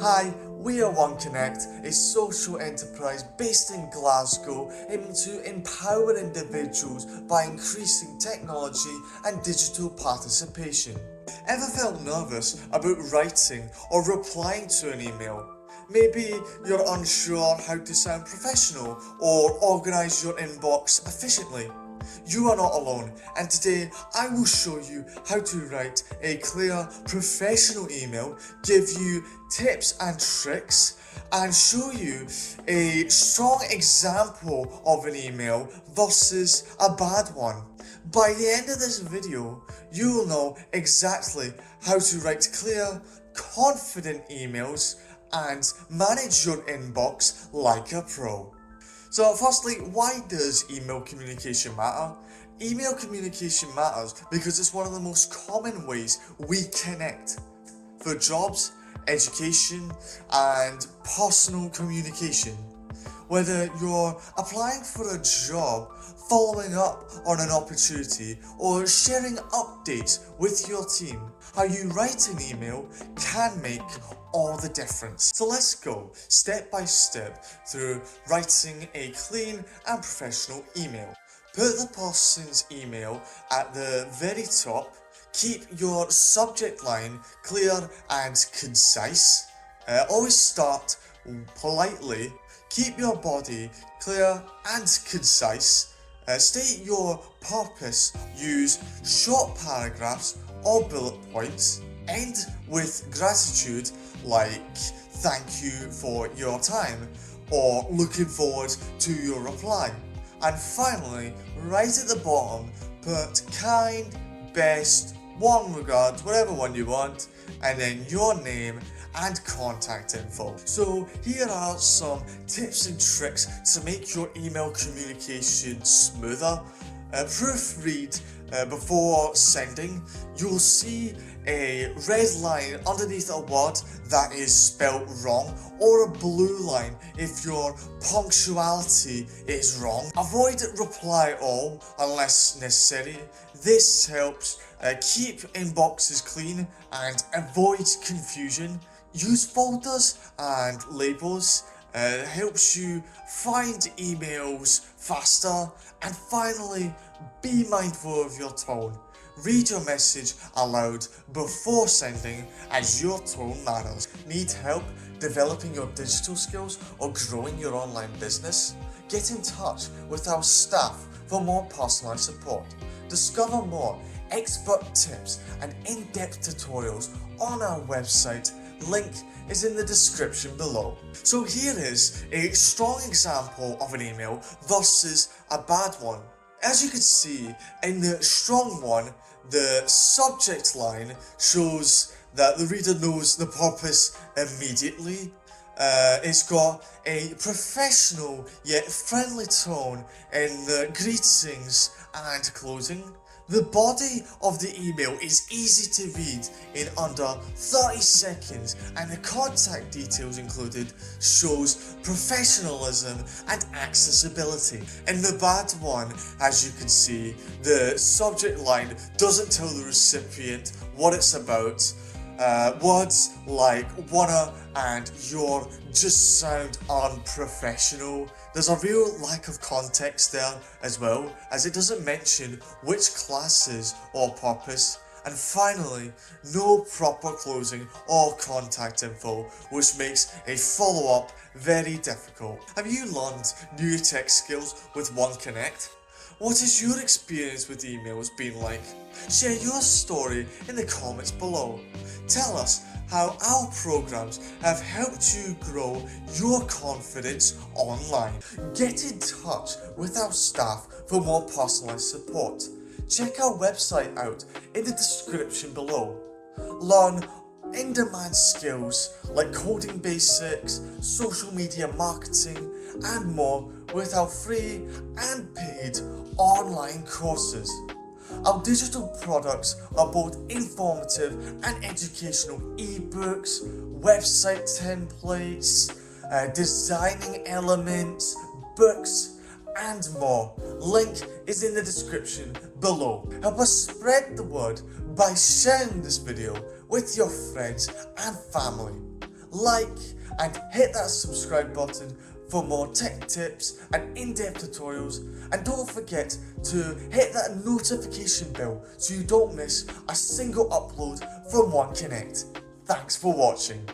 Hi, we are OneConnect, a social enterprise based in Glasgow aiming to empower individuals by increasing technology and digital participation. Ever felt nervous about writing or replying to an email? Maybe you're unsure how to sound professional or organise your inbox efficiently. You are not alone, and today I will show you how to write a clear, professional email, give you tips and tricks, and show you a strong example of an email versus a bad one. By the end of this video, you will know exactly how to write clear, confident emails and manage your inbox like a pro. So firstly, why does email communication matter? Email communication matters because it's one of the most common ways we connect for jobs, education, and personal communication. Whether you're applying for a job, following up on an opportunity, or sharing updates with your team, how you write an email can make all the difference. So let's go step by step through writing a clean and professional email. Put the person's email at the very top. Keep your subject line clear and concise. Always start politely. Keep your body clear and concise. State your purpose. Use short paragraphs or bullet points. End with gratitude like thank you for your time or looking forward to your reply. And finally, right at the bottom, put kind, best, warm regards, whatever one you want, and then your name and contact info. So here are some tips and tricks to make your email communication smoother. Proofread before sending. You'll see a red line underneath a word that is spelt wrong, or a blue line if your punctuality is wrong. Avoid reply all unless necessary. This helps keep inboxes clean and avoid confusion. Use folders and labels. Helps you find emails faster. And finally, be mindful of your tone. Read your message aloud before sending, as your tone matters. Need help developing your digital skills or growing your online business? Get in touch with our staff for more personalized support. Discover more expert tips and in-depth tutorials on our website. Link is in the description below. So here is a strong example of an email versus a bad one. As you can see, in the strong one, the subject line shows that the reader knows the purpose immediately. It's got a professional yet friendly tone in the greetings and closing. The body of the email is easy to read in under 30 seconds, and the contact details included shows professionalism and accessibility. In the bad one, as you can see, the subject line doesn't tell the recipient what it's about. Words like wanna and your just sound unprofessional. There's a real lack of context there as well, as it doesn't mention which classes or purpose. And finally, no proper closing or contact info, which makes a follow-up very difficult. Have you learned new tech skills with OneConnect? What has your experience with emails been like? Share your story in the comments below. Tell us how our programs have helped you grow your confidence online. Get in touch with our staff for more personalized support. Check our website out in the description below. Learn in-demand skills like coding basics, social media marketing, and more with our free and paid online courses. Our digital products are both informative and educational ebooks, website templates, designing elements, books, and more. Link is in the description below. Help us spread the word by sharing this video with your friends and family. like and hit that subscribe button for more tech tips and in-depth tutorials, and don't forget to hit that notification bell so you don't miss a single upload from OneConnect. Thanks for watching.